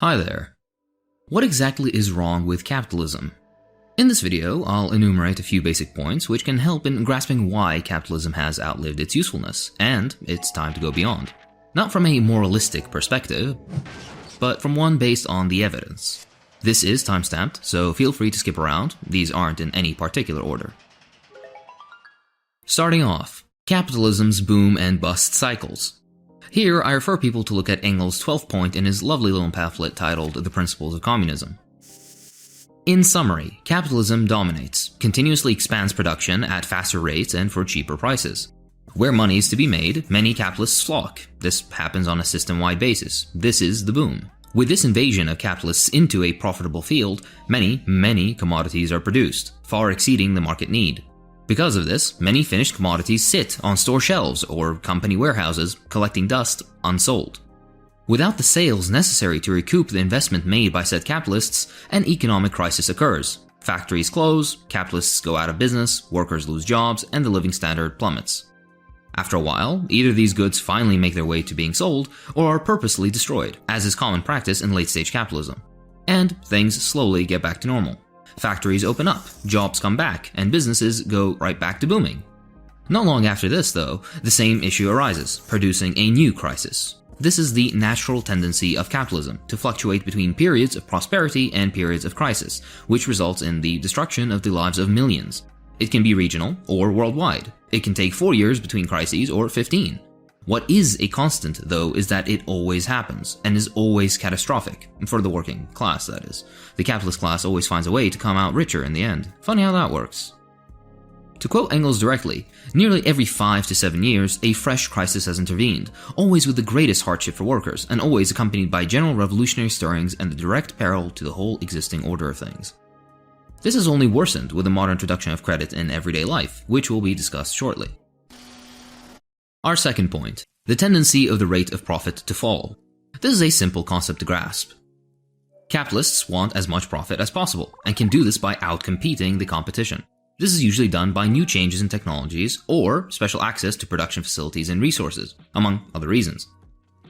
Hi there. What exactly is wrong with capitalism? In this video, I'll enumerate a few basic points which can help in grasping why capitalism has outlived its usefulness, and it's time to go beyond. Not from a moralistic perspective, but from one based on the evidence. This is timestamped, so feel free to skip around, these aren't in any particular order. Starting off, capitalism's boom and bust cycles. Here, I refer people to look at Engels' 12th point in his lovely little pamphlet titled The Principles of Communism. In summary, capitalism dominates, continuously expands production at faster rates and for cheaper prices. Where money is to be made, many capitalists flock. This happens on a system-wide basis. This is the boom. With this invasion of capitalists into a profitable field, many commodities are produced, far exceeding the market need. Because of this, many finished commodities sit on store shelves or company warehouses, collecting dust unsold. Without the sales necessary to recoup the investment made by said capitalists, an economic crisis occurs. Factories close, capitalists go out of business, workers lose jobs, and the living standard plummets. After a while, either these goods finally make their way to being sold, or are purposely destroyed, as is common practice in late-stage capitalism. And things slowly get back to normal. Factories open up, jobs come back, and businesses go right back to booming. Not long after this, though, the same issue arises, producing a new crisis. This is the natural tendency of capitalism, to fluctuate between periods of prosperity and periods of crisis, which results in the destruction of the lives of millions. It can be regional or worldwide. It can take 4 years between crises or 15. What is a constant, though, is that it always happens, and is always catastrophic, for the working class, that is. The capitalist class always finds a way to come out richer in the end. Funny how that works. To quote Engels directly, nearly every 5 to 7 years, a fresh crisis has intervened, always with the greatest hardship for workers, and always accompanied by general revolutionary stirrings and the direct peril to the whole existing order of things. This has only worsened with the modern introduction of credit in everyday life, which will be discussed shortly. Our second point, the tendency of the rate of profit to fall. This is a simple concept to grasp. Capitalists want as much profit as possible, and can do this by outcompeting the competition. This is usually done by new changes in technologies or special access to production facilities and resources, among other reasons.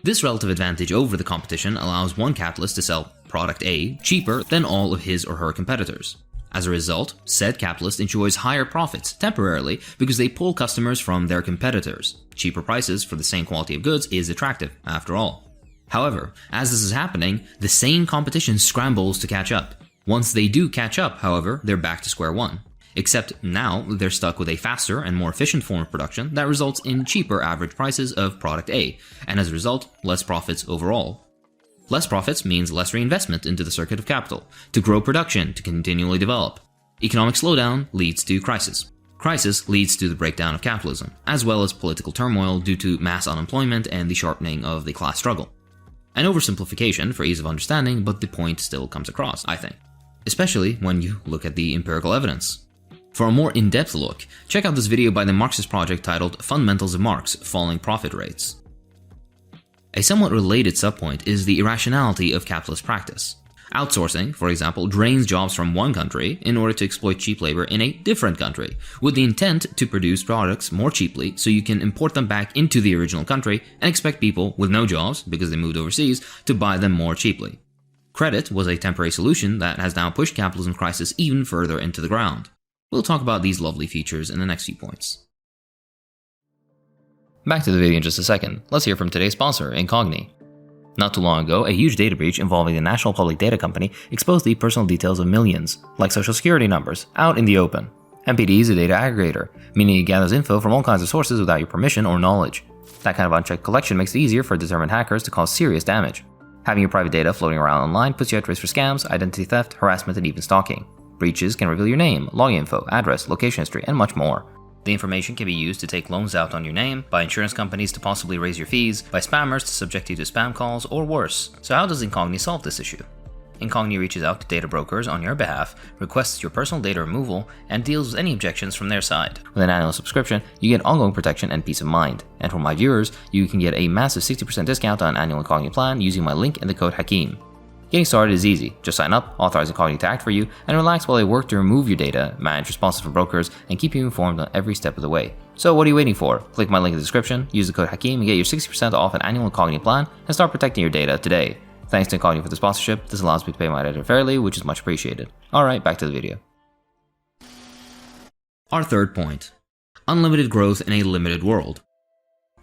This relative advantage over the competition allows one capitalist to sell product A cheaper than all of his or her competitors. As a result, said capitalist enjoys higher profits temporarily because they pull customers from their competitors. Cheaper prices for the same quality of goods is attractive, after all. However, as this is happening, the same competition scrambles to catch up. Once they do catch up, however, they're back to square one. Except now they're stuck with a faster and more efficient form of production that results in cheaper average prices of product A, and as a result, less profits overall. Less profits means less reinvestment into the circuit of capital, to grow production, to continually develop. Economic slowdown leads to crisis. Crisis leads to the breakdown of capitalism, as well as political turmoil due to mass unemployment and the sharpening of the class struggle. An oversimplification for ease of understanding, but the point still comes across, I think. Especially when you look at the empirical evidence. For a more in-depth look, check out this video by the Marxist project titled Fundamentals of Marx: Falling Profit Rates. A somewhat related subpoint is the irrationality of capitalist practice. Outsourcing, for example, drains jobs from one country in order to exploit cheap labor in a different country, with the intent to produce products more cheaply so you can import them back into the original country and expect people with no jobs, because they moved overseas, to buy them more cheaply. Credit was a temporary solution that has now pushed capitalism crisis even further into the ground. We'll talk about these lovely features in the next few points. Back to the video in just a second, let's hear from today's sponsor, Incogni. Not too long ago, a huge data breach involving the National Public Data Company exposed the personal details of millions, like social security numbers, out in the open. NPD is a data aggregator, meaning it gathers info from all kinds of sources without your permission or knowledge. That kind of unchecked collection makes it easier for determined hackers to cause serious damage. Having your private data floating around online puts you at risk for scams, identity theft, harassment, and even stalking. Breaches can reveal your name, login info, address, location history, and much more. The information can be used to take loans out on your name, by insurance companies to possibly raise your fees, by spammers to subject you to spam calls, or worse. So how does Incogni solve this issue? Incogni reaches out to data brokers on your behalf, requests your personal data removal, and deals with any objections from their side. With an annual subscription, you get ongoing protection and peace of mind. And for my viewers, you can get a massive 60% discount on an annual Incogni plan using my link in the code HAKIM. Getting started is easy. Just sign up, authorize Incogni to act for you, and relax while they work to remove your data, manage responses for brokers, and keep you informed on every step of the way. So what are you waiting for? Click my link in the description, use the code HAKIM, and get your 60% off an annual Incogni plan, and start protecting your data today. Thanks to Antagonism for the sponsorship. This allows me to pay my editor fairly, which is much appreciated. Alright, back to the video. Our third point. Unlimited growth in a limited world.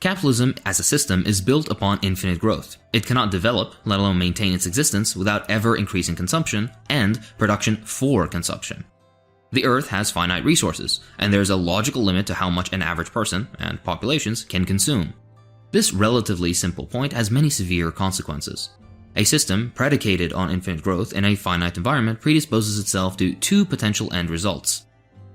Capitalism as a system is built upon infinite growth. It cannot develop, let alone maintain its existence, without ever increasing consumption and production for consumption. The Earth has finite resources, and there is a logical limit to how much an average person, and populations, can consume. This relatively simple point has many severe consequences. A system predicated on infinite growth in a finite environment predisposes itself to two potential end results.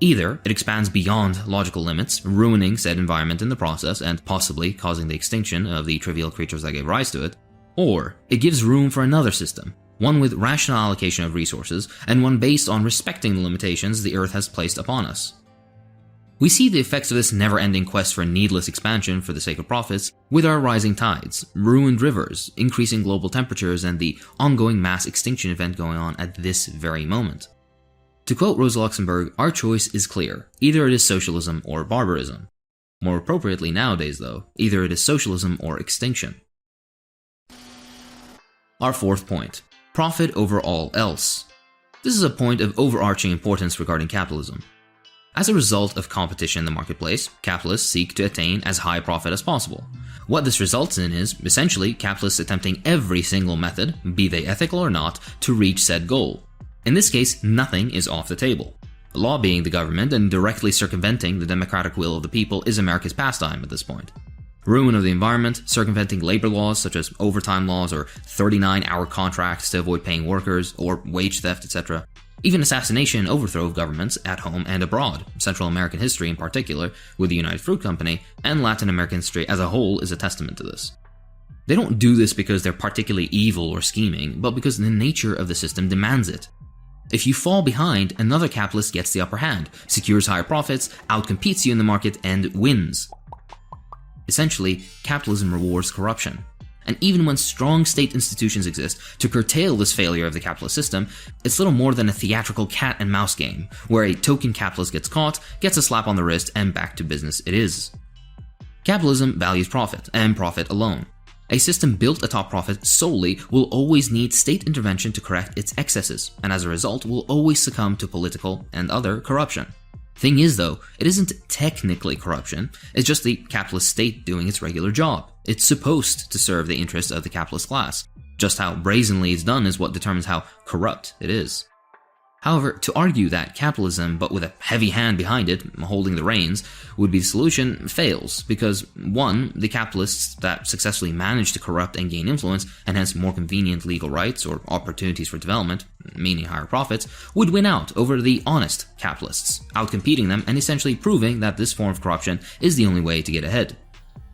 Either it expands beyond logical limits, ruining said environment in the process and possibly causing the extinction of the trivial creatures that gave rise to it, or it gives room for another system, one with rational allocation of resources and one based on respecting the limitations the Earth has placed upon us. We see the effects of this never-ending quest for needless expansion for the sake of profits with our rising tides, ruined rivers, increasing global temperatures, and the ongoing mass extinction event going on at this very moment. To quote Rosa Luxemburg, our choice is clear. Either it is socialism or barbarism. More appropriately nowadays, though, either it is socialism or extinction. Our fourth point. Profit over all else. This is a point of overarching importance regarding capitalism. As a result of competition in the marketplace, capitalists seek to attain as high profit as possible. What this results in is, essentially, capitalists attempting every single method, be they ethical or not, to reach said goal. In this case, nothing is off the table. Lobbying the government and directly circumventing the democratic will of the people is America's pastime at this point. Ruin of the environment, circumventing labor laws such as overtime laws or 39-hour contracts to avoid paying workers, or wage theft, etc. Even assassination and overthrow of governments at home and abroad, Central American history in particular, with the United Fruit Company, and Latin American history as a whole is a testament to this. They don't do this because they're particularly evil or scheming, but because the nature of the system demands it. If you fall behind, another capitalist gets the upper hand, secures higher profits, outcompetes you in the market, and wins. Essentially, capitalism rewards corruption. And even when strong state institutions exist to curtail this failure of the capitalist system, it's little more than a theatrical cat and mouse game, where a token capitalist gets caught, gets a slap on the wrist, and back to business it is. Capitalism values profit, and profit alone. A system built atop profit solely will always need state intervention to correct its excesses, and as a result will always succumb to political and other corruption. Thing is though, it isn't technically corruption, it's just the capitalist state doing its regular job. It's supposed to serve the interests of the capitalist class. Just how brazenly it's done is what determines how corrupt it is. However, to argue that capitalism, but with a heavy hand behind it, holding the reins, would be the solution fails because, one, the capitalists that successfully manage to corrupt and gain influence, and hence more convenient legal rights or opportunities for development, meaning higher profits, would win out over the honest capitalists, outcompeting them and essentially proving that this form of corruption is the only way to get ahead.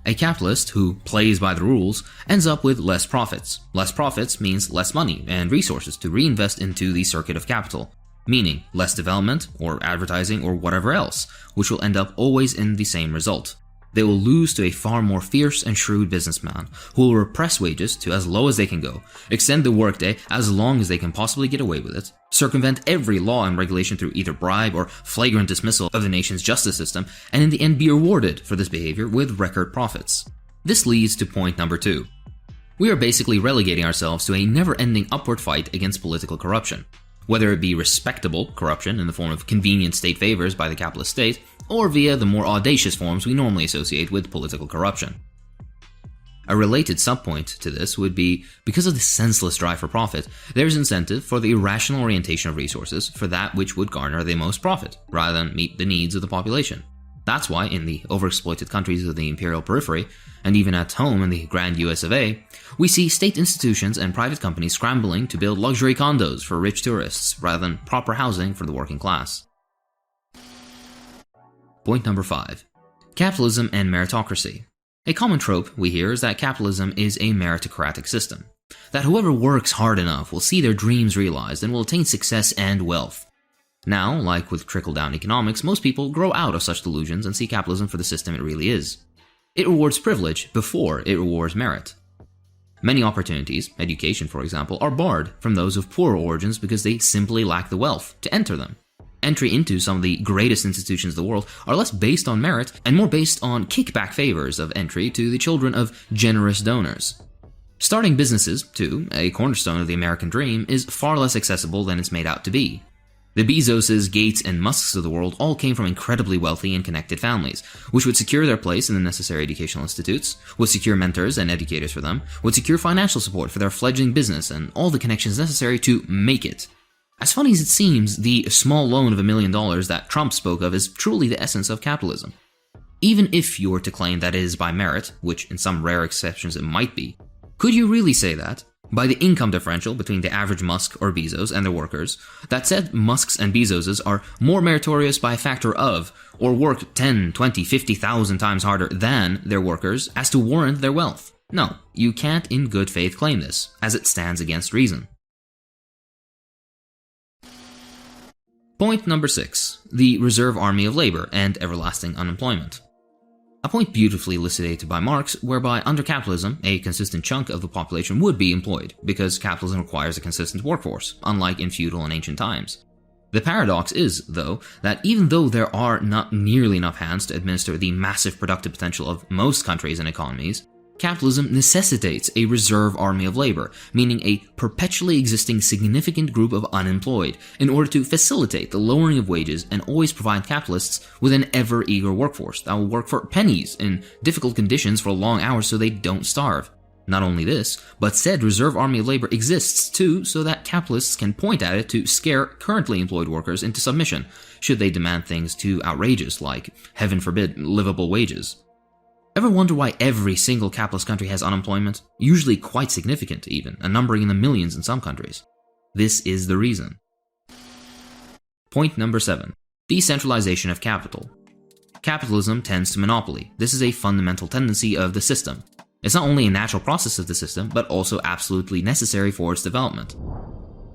A capitalist who plays by the rules ends up with less profits. Less profits means less money and resources to reinvest into the circuit of capital, meaning less development or advertising or whatever else, which will end up always in the same result. They will lose to a far more fierce and shrewd businessman who will repress wages to as low as they can go, extend the workday as long as they can possibly get away with it, circumvent every law and regulation through either bribe or flagrant dismissal of the nation's justice system, and in the end be rewarded for this behavior with record profits. This leads to point number 2. We are basically relegating ourselves to a never-ending upward fight against political corruption, whether it be respectable corruption in the form of convenient state favors by the capitalist state, or via the more audacious forms we normally associate with political corruption. A related subpoint to this would be, because of the senseless drive for profit, there is incentive for the irrational orientation of resources for that which would garner the most profit, rather than meet the needs of the population. That's why in the overexploited countries of the imperial periphery, and even at home in the grand US of A, we see state institutions and private companies scrambling to build luxury condos for rich tourists, rather than proper housing for the working class. Point number 5. Capitalism and Meritocracy. A common trope we hear is that capitalism is a meritocratic system, that whoever works hard enough will see their dreams realized and will attain success and wealth. Now, like with trickle-down economics, most people grow out of such delusions and see capitalism for the system it really is. It rewards privilege before it rewards merit. Many opportunities, education for example, are barred from those of poorer origins because they simply lack the wealth to enter them. Entry into some of the greatest institutions of the world are less based on merit and more based on kickback favors of entry to the children of generous donors. Starting businesses, too, a cornerstone of the American dream, is far less accessible than it's made out to be. The Bezoses, Gates, and Musks of the world all came from incredibly wealthy and connected families, which would secure their place in the necessary educational institutes, would secure mentors and educators for them, would secure financial support for their fledgling business, and all the connections necessary to make it. As funny as it seems, the small loan of $1 million that Trump spoke of is truly the essence of capitalism. Even if you were to claim that it is by merit, which in some rare exceptions it might be, could you really say that, by the income differential between the average Musk or Bezos and their workers, that said Musks and Bezoses are more meritorious by a factor of, or work 10, 20, 50,000 times harder than their workers as to warrant their wealth? No, you can't in good faith claim this, as it stands against reason. Point number 6. The reserve army of labor and everlasting unemployment. A point beautifully elucidated by Marx, whereby under capitalism, a consistent chunk of the population would be employed, because capitalism requires a consistent workforce, unlike in feudal and ancient times. The paradox is, though, that even though there are not nearly enough hands to administer the massive productive potential of most countries and economies, capitalism necessitates a reserve army of labor, meaning a perpetually existing significant group of unemployed, in order to facilitate the lowering of wages and always provide capitalists with an ever-eager workforce that will work for pennies in difficult conditions for long hours so they don't starve. Not only this, but said reserve army of labor exists too so that capitalists can point at it to scare currently employed workers into submission, should they demand things too outrageous like, heaven forbid, livable wages. Ever wonder why every single capitalist country has unemployment? Usually quite significant even, and numbering in the millions in some countries. This is the reason. Point number 7. Decentralization of capital. Capitalism tends to monopoly. This is a fundamental tendency of the system. It's not only a natural process of the system, but also absolutely necessary for its development.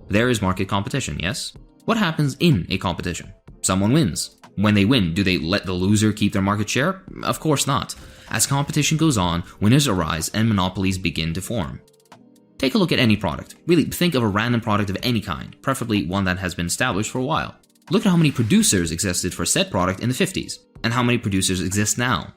There is market competition, yes? What happens in a competition? Someone wins. When they win, do they let the loser keep their market share? Of course not. As competition goes on, winners arise and monopolies begin to form. Take a look at any product. Really, think of a random product of any kind, preferably one that has been established for a while. Look at how many producers existed for said product in the 50s, and how many producers exist now.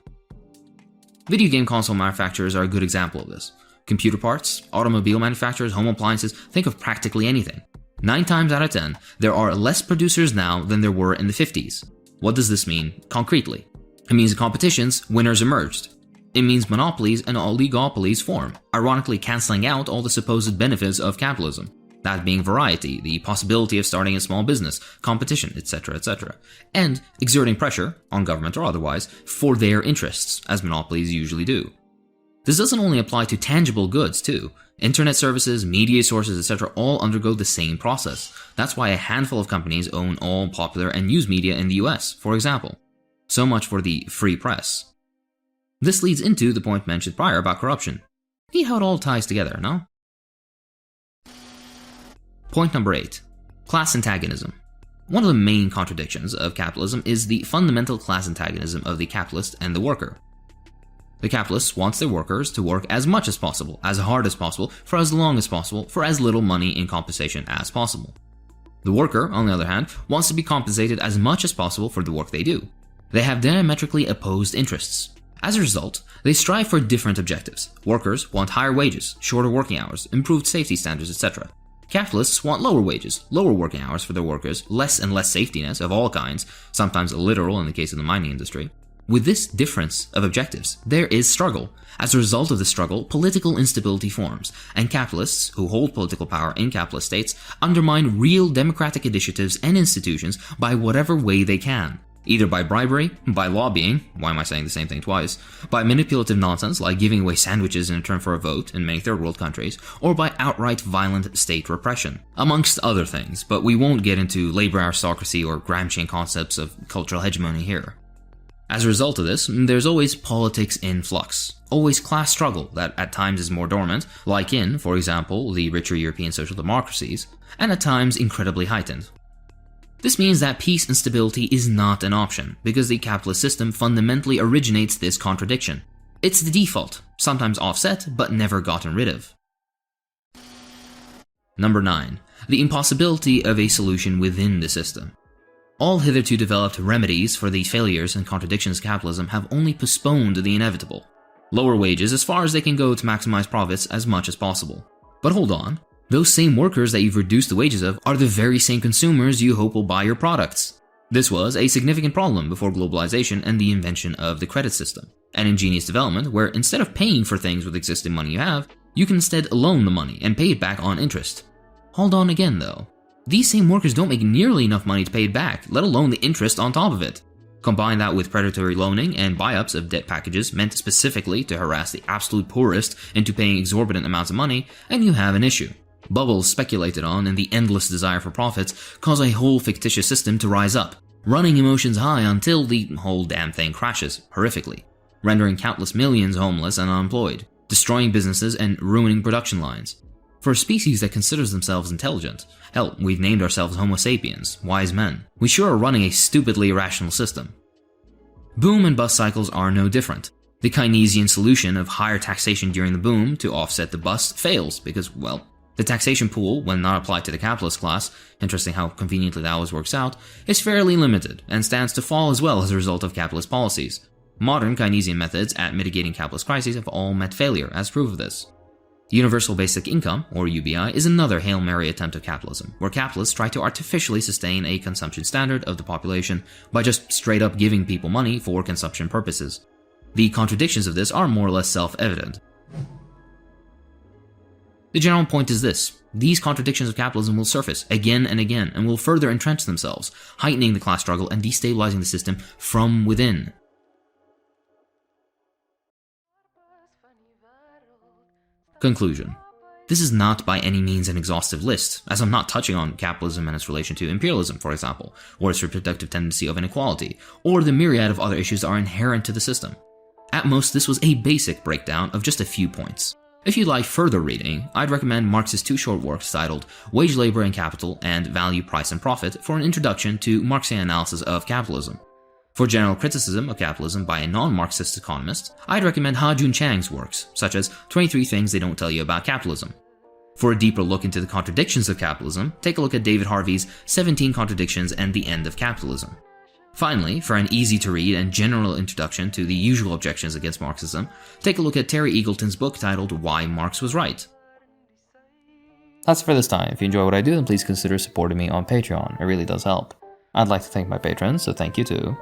Video game console manufacturers are a good example of this. Computer parts, automobile manufacturers, home appliances, think of practically anything. 9 times out of 10, there are less producers now than there were in the 50s. What does this mean concretely? It means in competitions, winners emerged. It means monopolies and oligopolies form, ironically cancelling out all the supposed benefits of capitalism. That being variety, the possibility of starting a small business, competition, etc., etc., and exerting pressure, on government or otherwise, for their interests, as monopolies usually do. This doesn't only apply to tangible goods, too. Internet services, media sources, etc. all undergo the same process. That's why a handful of companies own all popular and news media in the US, for example. So much for the free press. This leads into the point mentioned prior about corruption. See how it all ties together, no? Point number 8. Class antagonism. One of the main contradictions of capitalism is the fundamental class antagonism of the capitalist and the worker. The capitalist wants their workers to work as much as possible, as hard as possible, for as long as possible, for as little money in compensation as possible. The worker, on the other hand, wants to be compensated as much as possible for the work they do. They have diametrically opposed interests. As a result, they strive for different objectives. Workers want higher wages, shorter working hours, improved safety standards, etc. Capitalists want lower wages, lower working hours for their workers, less and less safety nets of all kinds, sometimes literal in the case of the mining industry. With this difference of objectives, there is struggle. As a result of the struggle, political instability forms, and capitalists, who hold political power in capitalist states, undermine real democratic initiatives and institutions by whatever way they can. Either by bribery, by lobbying, why am I saying the same thing twice, by manipulative nonsense like giving away sandwiches in return for a vote in many third world countries, or by outright violent state repression, amongst other things, but we won't get into labor aristocracy or Gramscian concepts of cultural hegemony here. As a result of this, there's always politics in flux, always class struggle that at times is more dormant, like in, for example, the richer European social democracies, and at times incredibly heightened. This means that peace and stability is not an option, because the capitalist system fundamentally originates this contradiction. It's the default, sometimes offset, but never gotten rid of. Number 9. The impossibility of a solution within the system. All hitherto developed remedies for the failures and contradictions of capitalism have only postponed the inevitable. Lower wages as far as they can go to maximize profits as much as possible. But hold on, those same workers that you've reduced the wages of are the very same consumers you hope will buy your products. This was a significant problem before globalization and the invention of the credit system. An ingenious development where instead of paying for things with existing money you have, you can instead loan the money and pay it back on interest. Hold on again though. These same workers don't make nearly enough money to pay it back, let alone the interest on top of it. Combine that with predatory loaning and buy-ups of debt packages meant specifically to harass the absolute poorest into paying exorbitant amounts of money, and you have an issue. Bubbles speculated on and the endless desire for profits cause a whole fictitious system to rise up, running emotions high until the whole damn thing crashes horrifically, rendering countless millions homeless and unemployed, destroying businesses and ruining production lines. For a species that considers themselves intelligent, hell, we've named ourselves Homo sapiens, wise men, we sure are running a stupidly irrational system. Boom and bust cycles are no different. The Keynesian solution of higher taxation during the boom to offset the bust fails because, well, the taxation pool, when not applied to the capitalist class, interesting how conveniently that always works out, is fairly limited and stands to fall as well as a result of capitalist policies. Modern Keynesian methods at mitigating capitalist crises have all met failure as proof of this. Universal Basic Income, or UBI, is another Hail Mary attempt of capitalism, where capitalists try to artificially sustain a consumption standard of the population by just straight up giving people money for consumption purposes. The contradictions of this are more or less self-evident. The general point is this: these contradictions of capitalism will surface again and again and will further entrench themselves, heightening the class struggle and destabilizing the system from within. Conclusion. This is not by any means an exhaustive list, as I'm not touching on capitalism and its relation to imperialism, for example, or its reproductive tendency of inequality, or the myriad of other issues that are inherent to the system. At most, this was a basic breakdown of just a few points. If you'd like further reading, I'd recommend Marx's two short works titled Wage, Labor and Capital and Value, Price and Profit for an introduction to Marxian analysis of capitalism. For general criticism of capitalism by a non-Marxist economist, I'd recommend Ha-Joon Chang's works, such as 23 Things They Don't Tell You About Capitalism. For a deeper look into the contradictions of capitalism, take a look at David Harvey's 17 Contradictions and the End of Capitalism. Finally, for an easy-to-read and general introduction to the usual objections against Marxism, take a look at Terry Eagleton's book titled Why Marx Was Right. That's it for this time. If you enjoy what I do, then please consider supporting me on Patreon. It really does help. I'd like to thank my patrons, so thank you too.